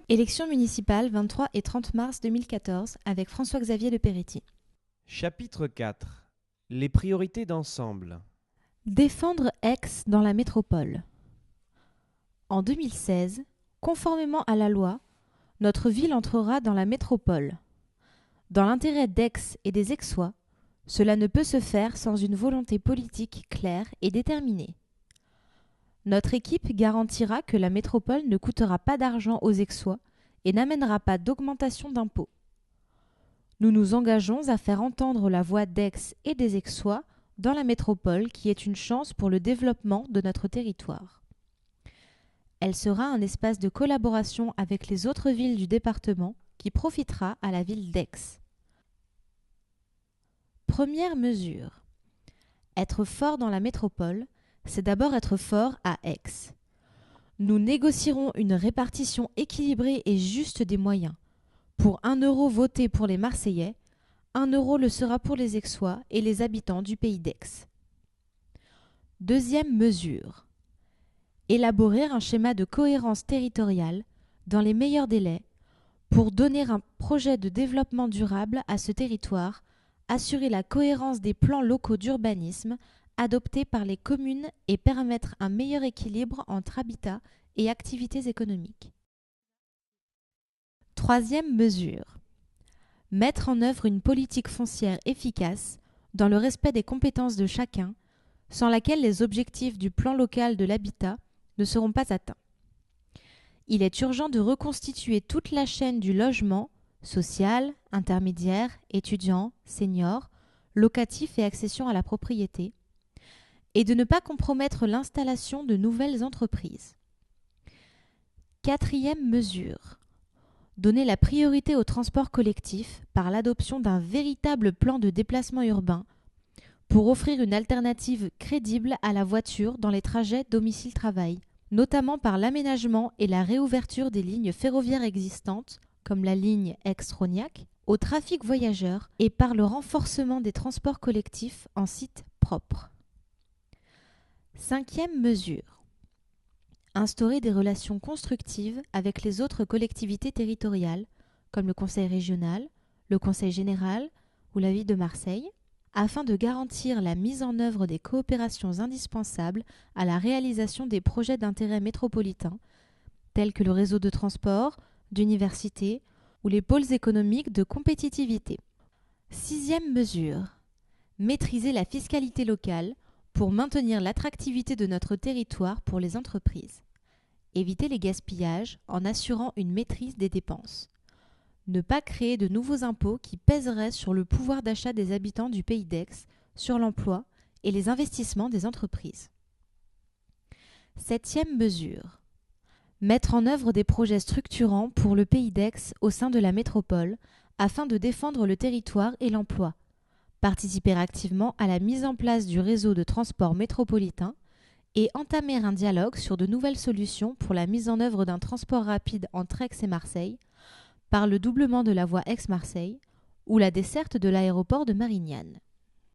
Élections municipales 23 et 30 mars 2014 avec François-Xavier de Peretti. Chapitre 4. Les priorités d'ensemble. Défendre Aix dans la métropole. En 2016, conformément à la loi, notre ville entrera dans la métropole. Dans l'intérêt d'Aix et des Aixois, cela ne peut se faire sans une volonté politique claire et déterminée. Notre équipe garantira que la métropole ne coûtera pas d'argent aux Aixois et n'amènera pas d'augmentation d'impôts. Nous nous engageons à faire entendre la voix d'Aix et des Aixois dans la métropole qui est une chance pour le développement de notre territoire. Elle sera un espace de collaboration avec les autres villes du département qui profitera à la ville d'Aix. Première mesure. Être fort dans la métropole, c'est d'abord être fort à Aix. Nous négocierons une répartition équilibrée et juste des moyens. Pour 1 euro voté pour les Marseillais, 1 euro le sera pour les Aixois et les habitants du pays d'Aix. Deuxième mesure. Élaborer un schéma de cohérence territoriale dans les meilleurs délais pour donner un projet de développement durable à ce territoire, assurer la cohérence des plans locaux d'urbanisme adoptés par les communes et permettre un meilleur équilibre entre habitat et activités économiques. Troisième mesure. Mettre en œuvre une politique foncière efficace dans le respect des compétences de chacun, sans laquelle les objectifs du plan local de l'habitat ne seront pas atteints. Il est urgent de reconstituer toute la chaîne du logement, social, intermédiaire, étudiant, senior, locatif et accession à la propriété, et de ne pas compromettre l'installation de nouvelles entreprises. Quatrième mesure. Donner la priorité au transport collectif par l'adoption d'un véritable plan de déplacement urbain pour offrir une alternative crédible à la voiture dans les trajets domicile-travail, notamment par l'aménagement et la réouverture des lignes ferroviaires existantes, comme la ligne Aix-Rognac, au trafic voyageurs et par le renforcement des transports collectifs en site propre. Cinquième mesure. Instaurer des relations constructives avec les autres collectivités territoriales, comme le Conseil régional, le Conseil général ou la ville de Marseille, afin de garantir la mise en œuvre des coopérations indispensables à la réalisation des projets d'intérêt métropolitain, tels que le réseau de transport, d'université ou les pôles économiques de compétitivité. Sixième mesure. Maîtriser la fiscalité locale pour maintenir l'attractivité de notre territoire pour les entreprises. Éviter les gaspillages en assurant une maîtrise des dépenses. Ne pas créer de nouveaux impôts qui pèseraient sur le pouvoir d'achat des habitants du pays d'Aix, sur l'emploi et les investissements des entreprises. Septième mesure. Mettre en œuvre des projets structurants pour le pays d'Aix au sein de la métropole afin de défendre le territoire et l'emploi. Participer activement à la mise en place du réseau de transport métropolitain et entamer un dialogue sur de nouvelles solutions pour la mise en œuvre d'un transport rapide entre Aix et Marseille par le doublement de la voie Aix-Marseille ou la desserte de l'aéroport de Marignane.